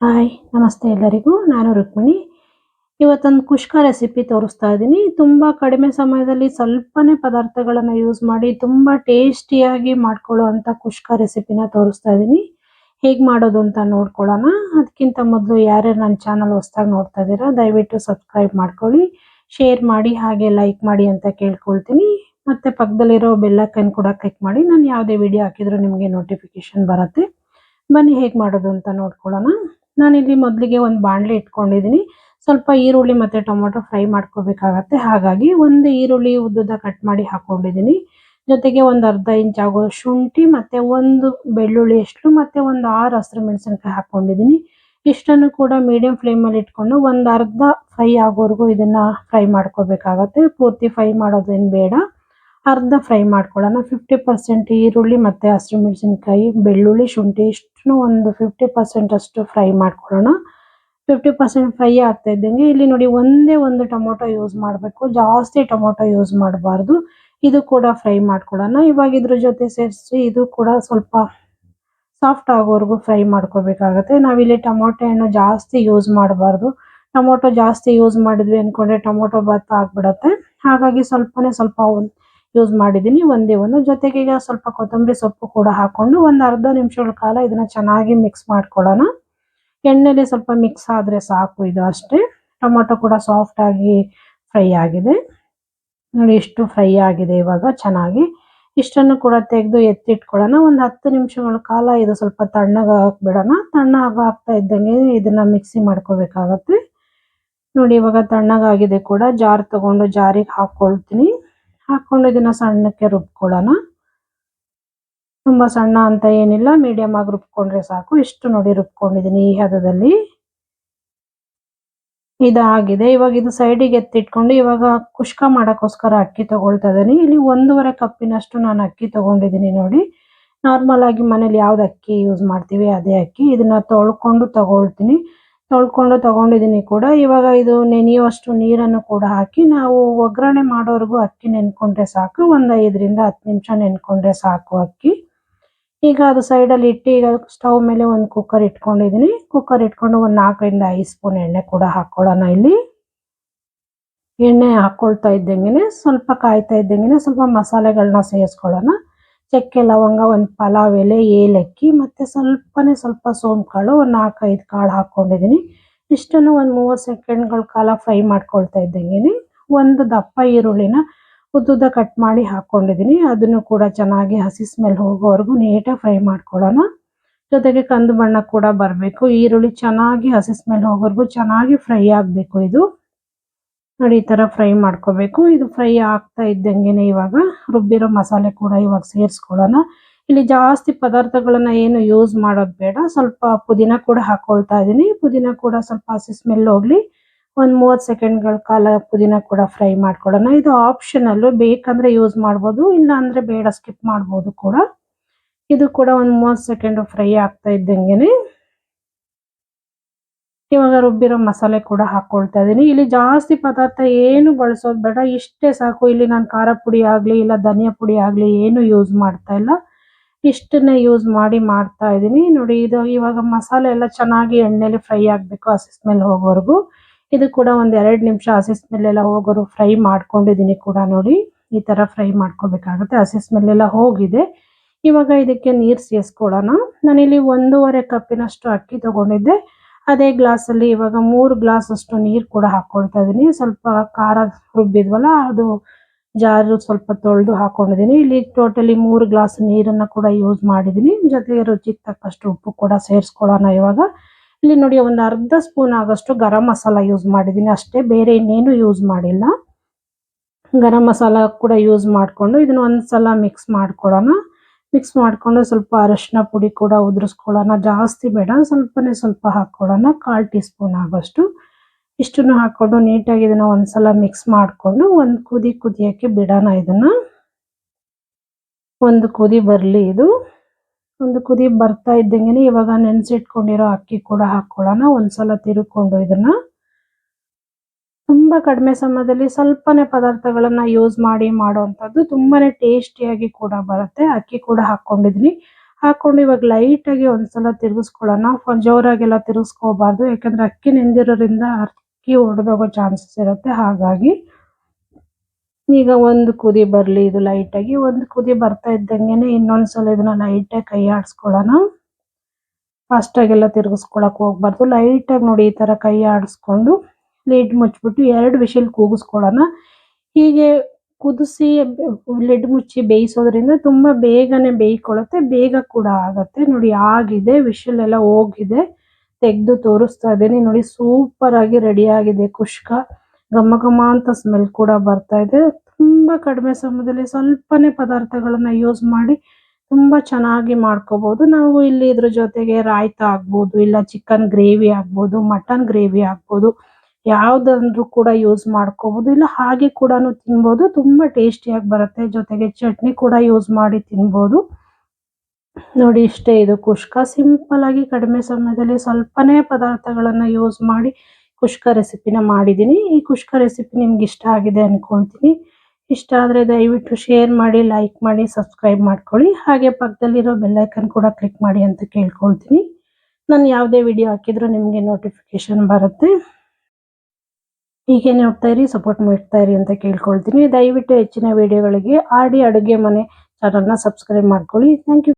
Hi ನಮಸ್ತೆ ಎಲ್ಲರಿಗೂ. ನಾನು ರುಕ್ಮಿಣಿ. ಇವತ್ತೊಂದು ಕುಷ್ಕ ರೆಸಿಪಿ ತೋರಿಸ್ತಾ ಇದ್ದೀನಿ. ತುಂಬ ಕಡಿಮೆ ಸಮಯದಲ್ಲಿ ಸ್ವಲ್ಪನೇ ಪದಾರ್ಥಗಳನ್ನು ಯೂಸ್ ಮಾಡಿ ತುಂಬ ಟೇಸ್ಟಿಯಾಗಿ ಮಾಡ್ಕೊಳ್ಳುವಂಥ ಕುಷ್ಕ ರೆಸಿಪಿನ ತೋರಿಸ್ತಾ ಇದ್ದೀನಿ. ಹೇಗೆ ಮಾಡೋದು ಅಂತ ನೋಡ್ಕೊಳ್ಳೋಣ. ಅದಕ್ಕಿಂತ ಮೊದಲು ಯಾರ್ಯಾರು ನನ್ನ ಚಾನಲ್ ಹೊಸದಾಗಿ ನೋಡ್ತಾ ಇದ್ದೀರಾ ದಯವಿಟ್ಟು ಸಬ್ಸ್ಕ್ರೈಬ್ ಮಾಡ್ಕೊಳ್ಳಿ, ಶೇರ್ ಮಾಡಿ, ಹಾಗೆ ಲೈಕ್ ಮಾಡಿ ಅಂತ ಕೇಳ್ಕೊಳ್ತೀನಿ. ಮತ್ತು ಪಕ್ಕದಲ್ಲಿರೋ ಬೆಲ್ ಐಕಾನ್ ಕೂಡ ಕ್ಲಿಕ್ ಮಾಡಿ, ನಾನು ಯಾವುದೇ ವಿಡಿಯೋ ಹಾಕಿದರೂ ನಿಮಗೆ ನೋಟಿಫಿಕೇಶನ್ ಬರುತ್ತೆ. ಬನ್ನಿ ಹೇಗೆ ಮಾಡೋದು ಅಂತ ನೋಡ್ಕೊಳ್ಳೋಣ. ನಾನಿಲ್ಲಿ ಮೊದಲಿಗೆ ಒಂದು ಬಾಣಲೆ ಇಟ್ಕೊಂಡಿದ್ದೀನಿ. ಸ್ವಲ್ಪ ಈರುಳ್ಳಿ ಮತ್ತು ಟೊಮೊಟೊ ಫ್ರೈ ಮಾಡ್ಕೋಬೇಕಾಗತ್ತೆ. ಹಾಗಾಗಿ ಒಂದು ಈರುಳ್ಳಿ ಉದ್ದುದ ಕಟ್ ಮಾಡಿ ಹಾಕ್ಕೊಂಡಿದ್ದೀನಿ. ಜೊತೆಗೆ ಒಂದು ಅರ್ಧ ಇಂಚ್ ಆಗೋ ಶುಂಠಿ ಮತ್ತು ಒಂದು ಬೆಳ್ಳುಳ್ಳಿ ಎಷ್ಟು ಮತ್ತು ಒಂದು 6 ಹಸಿರು ಮೆಣಸಿನ್ಕಾಯಿ ಹಾಕ್ಕೊಂಡಿದ್ದೀನಿ. ಇಷ್ಟನ್ನು ಕೂಡ ಮೀಡಿಯಂ ಫ್ಲೇಮಲ್ಲಿ ಇಟ್ಕೊಂಡು ಒಂದು ಅರ್ಧ ಫ್ರೈ ಆಗೋವರೆಗೂ ಇದನ್ನು ಫ್ರೈ ಮಾಡ್ಕೋಬೇಕಾಗತ್ತೆ. ಪೂರ್ತಿ ಫ್ರೈ ಮಾಡೋದೇನು ಬೇಡ, ಅರ್ಧ ಫ್ರೈ ಮಾಡ್ಕೊಳ್ಳೋಣ. 50% ಈರುಳ್ಳಿ ಮತ್ತು ಹಸಿರು ಮೆಣಸಿನ್ಕಾಯಿ, ಬೆಳ್ಳುಳ್ಳಿ, ಶುಂಠಿ ಇಷ್ಟನ್ನು ಒಂದು 50% ಅಷ್ಟು ಫ್ರೈ ಮಾಡ್ಕೊಳ್ಳೋಣ. 50% ಫ್ರೈ ಆಗ್ತಾ ಇದ್ದಂಗೆ ಇಲ್ಲಿ ನೋಡಿ ಒಂದೇ ಒಂದು ಟೊಮೊಟೊ ಯೂಸ್ ಮಾಡಬೇಕು, ಜಾಸ್ತಿ ಟೊಮೊಟೊ ಯೂಸ್ ಮಾಡಬಾರ್ದು. ಇದು ಕೂಡ ಫ್ರೈ ಮಾಡ್ಕೊಳ್ಳೋಣ. ಇವಾಗ ಇದ್ರ ಜೊತೆ ಸೇರಿಸಿ ಇದು ಕೂಡ ಸ್ವಲ್ಪ ಸಾಫ್ಟ್ ಆಗೋವರೆಗೂ ಫ್ರೈ ಮಾಡ್ಕೋಬೇಕಾಗತ್ತೆ. ನಾವಿಲ್ಲಿ ಟೊಮೊಟೊ ಹಣ್ಣು ಜಾಸ್ತಿ ಯೂಸ್ ಮಾಡಬಾರ್ದು. ಟೊಮೊಟೊ ಜಾಸ್ತಿ ಯೂಸ್ ಮಾಡಿದ್ವಿ ಅಂದ್ಕೊಂಡ್ರೆ ಟೊಮೊಟೊ ಬಾತ್ ಆಗಿಬಿಡತ್ತೆ. ಹಾಗಾಗಿ ಸ್ವಲ್ಪ ಯೂಸ್ ಮಾಡಿದ್ದೀನಿ, ಒಂದೇ ಒಂದು. ಜೊತೆಗೆ ಈಗ ಸ್ವಲ್ಪ ಕೊತ್ತಂಬರಿ ಸೊಪ್ಪು ಕೂಡ ಹಾಕ್ಕೊಂಡು ಒಂದು ಅರ್ಧ ನಿಮಿಷಗಳ ಕಾಲ ಇದನ್ನು ಚೆನ್ನಾಗಿ ಮಿಕ್ಸ್ ಮಾಡ್ಕೊಳ್ಳೋಣ. ಎಣ್ಣೆಲಿ ಸ್ವಲ್ಪ ಮಿಕ್ಸ್ ಆದರೆ ಸಾಕು, ಇದು ಅಷ್ಟೇ. ಟೊಮೊಟೊ ಕೂಡ ಸಾಫ್ಟಾಗಿ ಫ್ರೈ ಆಗಿದೆ ನೋಡಿ, ಇಷ್ಟು ಫ್ರೈ ಆಗಿದೆ ಇವಾಗ ಚೆನ್ನಾಗಿ. ಇಷ್ಟನ್ನು ಕೂಡ ತೆಗೆದು ಎತ್ತಿಟ್ಕೊಳ್ಳೋಣ. ಒಂದು 10 ನಿಮಿಷಗಳ ಕಾಲ ಇದು ಸ್ವಲ್ಪ ತಣ್ಣಗೆ ಹಾಕ್ಬಿಡೋಣ. ತಣ್ಣಗೆ ಇದ್ದಂಗೆ ಇದನ್ನು ಮಿಕ್ಸಿ ಮಾಡ್ಕೋಬೇಕಾಗತ್ತೆ. ನೋಡಿ ಇವಾಗ ತಣ್ಣಗಾಗಿದೆ ಕೂಡ. ಜಾರ್ ತಗೊಂಡು ಜಾರಿಗೆ ಹಾಕ್ಕೊಳ್ತೀನಿ. ಹಾಕ್ಕೊಂಡು ಇದನ್ನು ಸಣ್ಣಕ್ಕೆ ರುಬ್ಕೊಳ್ಳೋಣ. ತುಂಬ ಸಣ್ಣ ಅಂತ ಏನಿಲ್ಲ, ಮೀಡಿಯಮ್ ಆಗಿ ರುಬ್ಕೊಂಡ್ರೆ ಸಾಕು. ಇಷ್ಟು ನೋಡಿ ರುಬ್ಕೊಂಡಿದ್ದೀನಿ ಈ ಹದದಲ್ಲಿ. ಇದಾಗಿದೆ. ಇವಾಗ ಇದು ಸೈಡಿಗೆ ಎತ್ತಿಟ್ಕೊಂಡು ಇವಾಗ ಕುಷ್ಕ ಮಾಡೋಕ್ಕೋಸ್ಕರ ಅಕ್ಕಿ ತಗೊಳ್ತಾ ಇದ್ದೀನಿ. ಇಲ್ಲಿ 1.5 ಕಪ್ಪಿನಷ್ಟು ನಾನು ಅಕ್ಕಿ ತಗೊಂಡಿದ್ದೀನಿ ನೋಡಿ. ನಾರ್ಮಲ್ ಆಗಿ ಮನೇಲಿ ಯಾವ್ದು ಅಕ್ಕಿ ಯೂಸ್ ಮಾಡ್ತೀವಿ ಅದೇ ಅಕ್ಕಿ. ಇದನ್ನ ತೊಳ್ಕೊಂಡು ತಗೊಂಡಿದ್ದೀನಿ ಕೂಡ. ಇವಾಗ ಇದು ನೆನೆಯುವಷ್ಟು ನೀರನ್ನು ಕೂಡ ಹಾಕಿ ನಾವು ಒಗ್ಗರಣೆ ಮಾಡೋವರೆಗೂ ಅಕ್ಕಿ ನೆನ್ಕೊಂಡ್ರೆ ಸಾಕು. ಒಂದು 5ರಿಂದ 10 ನಿಮಿಷ ನೆನ್ಕೊಂಡ್ರೆ ಸಾಕು ಅಕ್ಕಿ. ಈಗ ಅದು ಸೈಡಲ್ಲಿ ಇಟ್ಟು ಈಗ ಸ್ಟವ್ ಮೇಲೆ ಒಂದು ಕುಕ್ಕರ್ ಇಟ್ಕೊಂಡಿದ್ದೀನಿ. ಕುಕ್ಕರ್ ಇಟ್ಕೊಂಡು ಒಂದು 4ರಿಂದ 5 ಸ್ಪೂನ್ ಎಣ್ಣೆ ಕೂಡ ಹಾಕ್ಕೊಳ್ಳೋಣ. ಇಲ್ಲಿ ಎಣ್ಣೆ ಹಾಕ್ಕೊಳ್ತಾ ಇದ್ದಂಗೆ ಸ್ವಲ್ಪ ಕಾಯ್ತಾ ಇದ್ದಂಗೆ ಸ್ವಲ್ಪ ಮಸಾಲೆಗಳನ್ನ ಸೇರಿಸ್ಕೊಳ್ಳೋಣ. ಚಕ್ಕೆ, ಲವಂಗ, ಒಂದು ಪಲಾವ್ ಎಲೆ, ಏಲಕ್ಕಿ ಮತ್ತು ಸ್ವಲ್ಪ ಸೋಂಪು ಕಾಳು, ಒಂದು 4-5 ಕಾಳು ಹಾಕ್ಕೊಂಡಿದ್ದೀನಿ. ಇಷ್ಟನ್ನು ಒಂದು 30 ಸೆಕೆಂಡ್ಗಳ ಕಾಲ ಫ್ರೈ ಮಾಡ್ಕೊಳ್ತಾ ಇದ್ದಂಗೆ ಒಂದು ದಪ್ಪ ಈರುಳ್ಳಿನ ಉದ್ದುದ ಕಟ್ ಮಾಡಿ ಹಾಕ್ಕೊಂಡಿದ್ದೀನಿ. ಅದನ್ನು ಕೂಡ ಚೆನ್ನಾಗಿ ಹಸಿ ಸ್ಮೆಲ್ ಹೋಗೋವರೆಗೂ ನೀಟಾಗಿ ಫ್ರೈ ಮಾಡ್ಕೊಳ್ಳೋಣ. ಜೊತೆಗೆ ಕಂದು ಬಣ್ಣ ಕೂಡ ಬರಬೇಕು. ಈರುಳ್ಳಿ ಚೆನ್ನಾಗಿ ಹಸಿ ಸ್ಮೆಲ್ ಹೋಗೋವರೆಗೂ ಚೆನ್ನಾಗಿ ಫ್ರೈ ಆಗಬೇಕು. ಇದು ನೋಡಿ ಈ ಥರ ಫ್ರೈ ಮಾಡ್ಕೋಬೇಕು. ಇದು ಫ್ರೈ ಆಗ್ತಾ ಇದ್ದಂಗೆ ಇವಾಗ ರುಬ್ಬಿರೋ ಮಸಾಲೆ ಕೂಡ ಇವಾಗ ಸೇರಿಸ್ಕೊಳ್ಳೋಣ. ಇಲ್ಲಿ ಜಾಸ್ತಿ ಪದಾರ್ಥಗಳನ್ನ ಏನು ಯೂಸ್ ಮಾಡೋದು ಬೇಡ. ಸ್ವಲ್ಪ ಪುದೀನ ಕೂಡ ಹಾಕ್ಕೊಳ್ತಾ ಇದ್ದೀನಿ. ಪುದೀನ ಕೂಡ ಸ್ವಲ್ಪ ಹಸಿ ಸ್ಮೆಲ್ ಹೋಗ್ಲಿ. ಒಂದು 30 ಸೆಕೆಂಡ್ಗಳ ಕಾಲ ಪುದೀನ ಕೂಡ ಫ್ರೈ ಮಾಡ್ಕೊಳ್ಳೋಣ. ಇದು ಆಪ್ಷನಲ್ಲು, ಬೇಕಂದ್ರೆ ಯೂಸ್ ಮಾಡ್ಬೋದು, ಇಲ್ಲ ಅಂದರೆ ಬೇಡ ಸ್ಕಿಪ್ ಮಾಡ್ಬೋದು ಕೂಡ. ಇದು ಕೂಡ ಒಂದು 30 ಸೆಕೆಂಡ್ ಫ್ರೈ ಆಗ್ತಾ ಇದ್ದಂಗೆ ಇವಾಗ ರುಬ್ಬಿರೋ ಮಸಾಲೆ ಕೂಡ ಹಾಕ್ಕೊಳ್ತಾ ಇದ್ದೀನಿ. ಇಲ್ಲಿ ಜಾಸ್ತಿ ಪದಾರ್ಥ ಏನು ಬಳಸೋದು ಬೇಡ, ಇಷ್ಟೇ ಸಾಕು. ಇಲ್ಲಿ ನಾನು ಖಾರ ಪುಡಿ ಆಗಲಿ ಇಲ್ಲ ಧನಿಯಾ ಪುಡಿ ಆಗಲಿ ಏನು ಯೂಸ್ ಮಾಡ್ತಾ ಇಲ್ಲ, ಇಷ್ಟನ್ನೇ ಯೂಸ್ ಮಾಡಿ ಮಾಡ್ತಾ ಇದ್ದೀನಿ ನೋಡಿ. ಇದು ಇವಾಗ ಮಸಾಲೆ ಎಲ್ಲ ಚೆನ್ನಾಗಿ ಎಣ್ಣೆಲಿ ಫ್ರೈ ಆಗಬೇಕು, ಹಸಿ ಸ್ಮೆಲ್ ಹೋಗೋವರೆಗೂ. ಇದು ಕೂಡ ಒಂದು 2 ನಿಮಿಷ ಹಸಿ ಸ್ಮೆಲ್ ಎಲ್ಲ ಹೋಗೋರು ಫ್ರೈ ಮಾಡ್ಕೊಂಡಿದ್ದೀನಿ ಕೂಡ ನೋಡಿ. ಈ ಥರ ಫ್ರೈ ಮಾಡ್ಕೋಬೇಕಾಗುತ್ತೆ. ಹಸಿ ಸ್ಮೆಲ್ ಎಲ್ಲ ಹೋಗಿದೆ. ಇವಾಗ ಇದಕ್ಕೆ ನೀರು ಸೇರಿಸ್ಕೊಳ್ಳೋಣ. ನಾನಿಲ್ಲಿ 1.5 ಕಪ್ಪಿನಷ್ಟು ಅಕ್ಕಿ ತಗೊಂಡಿದ್ದೆ. ಅದೇ ಗ್ಲಾಸಲ್ಲಿ ಇವಾಗ 3 ಗ್ಲಾಸ್ ಅಷ್ಟು ನೀರು ಕೂಡ ಹಾಕ್ಕೊಳ್ತಾ ಇದ್ದೀನಿ. ಸ್ವಲ್ಪ ಖಾರ ರುಬ್ಬಿದ್ವಲ್ಲ ಅದು ಜಾರು ಸ್ವಲ್ಪ ತೊಳೆದು ಹಾಕ್ಕೊಂಡಿದ್ದೀನಿ. ಇಲ್ಲಿ ಟೋಟಲಿ 3 ಗ್ಲಾಸ್ ನೀರನ್ನು ಕೂಡ ಯೂಸ್ ಮಾಡಿದ್ದೀನಿ. ಜೊತೆಗೆ ರುಚಿಗೆ ತಕ್ಕಷ್ಟು ಉಪ್ಪು ಕೂಡ ಸೇರಿಸ್ಕೊಳ್ಳೋಣ ಇವಾಗ. ಇಲ್ಲಿ ನೋಡಿ ಒಂದು ಅರ್ಧ ಸ್ಪೂನ್ ಆಗೋಷ್ಟು ಗರಂ ಮಸಾಲ ಯೂಸ್ ಮಾಡಿದ್ದೀನಿ ಅಷ್ಟೇ, ಬೇರೆ ಇನ್ನೇನು ಯೂಸ್ ಮಾಡಿಲ್ಲ. ಗರಂ ಮಸಾಲ ಕೂಡ ಯೂಸ್ ಮಾಡಿಕೊಂಡು ಇದನ್ನು ಒಂದ್ಸಲ ಮಿಕ್ಸ್ ಮಾಡ್ಕೊಳ್ಳೋಣ. ಮಿಕ್ಸ್ ಮಾಡಿಕೊಂಡು ಸ್ವಲ್ಪ ಅರಶಿನ ಪುಡಿ ಕೂಡ ಉದುರಿಸ್ಕೊಳ್ಳೋಣ. ಜಾಸ್ತಿ ಬೇಡ, ಸ್ವಲ್ಪ ಹಾಕ್ಕೊಳ್ಳೋಣ. 1/4 ಟೀ ಸ್ಪೂನ್ ಆಗೋಷ್ಟು. ಇಷ್ಟನ್ನು ಹಾಕ್ಕೊಂಡು ನೀಟಾಗಿ ಇದನ್ನು ಒಂದ್ಸಲ ಮಿಕ್ಸ್ ಮಾಡಿಕೊಂಡು ಒಂದು ಕುದಿಯೋಕ್ಕೆ ಬಿಡೋಣ. ಇದನ್ನು ಒಂದು ಕುದಿ ಬರಲಿ. ಇದು ಒಂದು ಕುದಿ ಬರ್ತಾ ಇದ್ದಂಗೆ ಇವಾಗ ನೆನೆಸಿಟ್ಕೊಂಡಿರೋ ಅಕ್ಕಿ ಕೂಡ ಹಾಕ್ಕೊಳ್ಳೋಣ. ಒಂದ್ಸಲ ತಿರುಕೊಂಡು ಇದನ್ನು ತುಂಬ ಕಡಿಮೆ ಸಮಯದಲ್ಲಿ ಸ್ವಲ್ಪನೇ ಪದಾರ್ಥಗಳನ್ನ ಯೂಸ್ ಮಾಡಿ ಮಾಡೋವಂಥದ್ದು, ತುಂಬಾನೇ ಟೇಸ್ಟಿಯಾಗಿ ಕೂಡ ಬರುತ್ತೆ. ಅಕ್ಕಿ ಕೂಡ ಹಾಕ್ಕೊಂಡಿದ್ದೀನಿ. ಹಾಕೊಂಡು ಇವಾಗ ಲೈಟಾಗಿ ಒಂದ್ಸಲ ತಿರುಗಿಸ್ಕೊಳ್ಳೋಣ. ಜೋರಾಗೆಲ್ಲ ತಿರುಗಿಸ್ಕೋಬಾರ್ದು, ಯಾಕಂದ್ರೆ ಅಕ್ಕಿ ನೆಂದಿರೋದ್ರಿಂದ ಅಕ್ಕಿ ಒಡೆದೋಗೋ ಚಾನ್ಸಸ್ ಇರುತ್ತೆ. ಹಾಗಾಗಿ ಈಗ ಒಂದು ಕುದಿ ಬರಲಿ, ಇದು ಲೈಟಾಗಿ ಒಂದು ಕುದಿ ಬರ್ತಾ ಇದ್ದಂಗೆನೆ ಇನ್ನೊಂದ್ಸಲ ಇದನ್ನ ಲೈಟಾಗಿ ಕೈ ಆಡಿಸ್ಕೊಳ್ಳೋಣ. ಫಾಸ್ಟಾಗೆಲ್ಲ ತಿರುಗಿಸ್ಕೊಳಕ್ ಹೋಗ್ಬಾರ್ದು. ಲೈಟಾಗಿ ನೋಡಿ ಈ ಥರ ಕೈ ಆಡಿಸ್ಕೊಂಡು ಲಿಡ್ ಮುಚ್ಚಿಬಿಟ್ಟು 2 ವಿಷಲ್ ಕೂಗಿಸ್ಕೊಳ್ಳೋಣ. ಹೀಗೆ ಕುದಿಸಿ ಲಿಡ್ ಮುಚ್ಚಿ ಬೇಯಿಸೋದ್ರಿಂದ ತುಂಬ ಬೇಗನೆ ಬೇಯ್ಕೊಳ್ಳುತ್ತೆ, ಬೇಗ ಕೂಡ ಆಗುತ್ತೆ. ನೋಡಿ ಆಗಿದೆ, ವಿಷಲ್ ಎಲ್ಲ ಹೋಗಿದೆ. ತೆಗೆದು ತೋರಿಸ್ತಾ ಇದ್ದೀನಿ ನೋಡಿ, ಸೂಪರ್ ಆಗಿ ರೆಡಿ ಆಗಿದೆ ಕುಷ್ಕ. ಘಮ ಘಮ ಅಂತ ಸ್ಮೆಲ್ ಕೂಡ ಬರ್ತಾ ಇದೆ. ತುಂಬ ಕಡಿಮೆ ಸಮಯದಲ್ಲಿ ಸ್ವಲ್ಪನೇ ಪದಾರ್ಥಗಳನ್ನ ಯೂಸ್ ಮಾಡಿ ತುಂಬ ಚೆನ್ನಾಗಿ ಮಾಡ್ಕೋಬಹುದು. ನಾವು ಇಲ್ಲಿ ಇದ್ರ ಜೊತೆಗೆ ರಾಯ್ತ ಆಗ್ಬೋದು, ಇಲ್ಲ ಚಿಕನ್ ಗ್ರೇವಿ ಆಗ್ಬೋದು, ಮಟನ್ ಗ್ರೇವಿ ಆಗ್ಬೋದು, ಯಾವ್ದಾದ್ರೂ ಕೂಡ ಯೂಸ್ ಮಾಡ್ಕೋಬಹುದು. ಇಲ್ಲ ಹಾಗೆ ಕೂಡ ತಿನ್ಬೋದು, ತುಂಬಾ ಟೇಸ್ಟಿಯಾಗಿ ಬರುತ್ತೆ. ಜೊತೆಗೆ ಚಟ್ನಿ ಕೂಡ ಯೂಸ್ ಮಾಡಿ ತಿನ್ಬೋದು. ನೋಡಿ ಇಷ್ಟೇ, ಇದು ಕುಷ್ಕ. ಸಿಂಪಲ್ ಆಗಿ ಕಡಿಮೆ ಸಮಯದಲ್ಲಿ ಸ್ವಲ್ಪನೇ ಪದಾರ್ಥಗಳನ್ನ ಯೂಸ್ ಮಾಡಿ ಕುಷ್ಕ ರೆಸಿಪಿನ ಮಾಡಿದ್ದೀನಿ. ಈ ಕುಷ್ಕ ರೆಸಿಪಿ ನಿಮ್ಗೆ ಇಷ್ಟ ಆಗಿದೆ ಅನ್ಕೊಳ್ತೀನಿ. ಇಷ್ಟ ಆದರೆ ದಯವಿಟ್ಟು ಶೇರ್ ಮಾಡಿ, ಲೈಕ್ ಮಾಡಿ, ಸಬ್ಸ್ಕ್ರೈಬ್ ಮಾಡ್ಕೊಳ್ಳಿ. ಹಾಗೆ ಪಕ್ಕದಲ್ಲಿರೋ ಬೆಲ್ ಐಕನ್ ಕೂಡ ಕ್ಲಿಕ್ ಮಾಡಿ ಅಂತ ಕೇಳ್ಕೊಳ್ತೀನಿ. ನಾನು ಯಾವುದೇ ವಿಡಿಯೋ ಹಾಕಿದ್ರೂ ನಿಮಗೆ ನೋಟಿಫಿಕೇಶನ್ ಬರುತ್ತೆ. ಹೀಗೆ ನೋಡ್ತಾ ಇರಿ, ಸಪೋರ್ಟ್ ಮಾಡ್ತಾ ಇರಿ ಅಂತ ಕೇಳ್ಕೊಳ್ತೀನಿ. ದಯವಿಟ್ಟು ಹೆಚ್ಚಿನ ವಿಡಿಯೋಗಳಿಗೆ ಆಡಿ ಅಡುಗೆ ಮನೆ ಚಾನಲ್ನ ಸಬ್ಸ್ಕ್ರೈಬ್ ಮಾಡ್ಕೊಳ್ಳಿ. Thank you.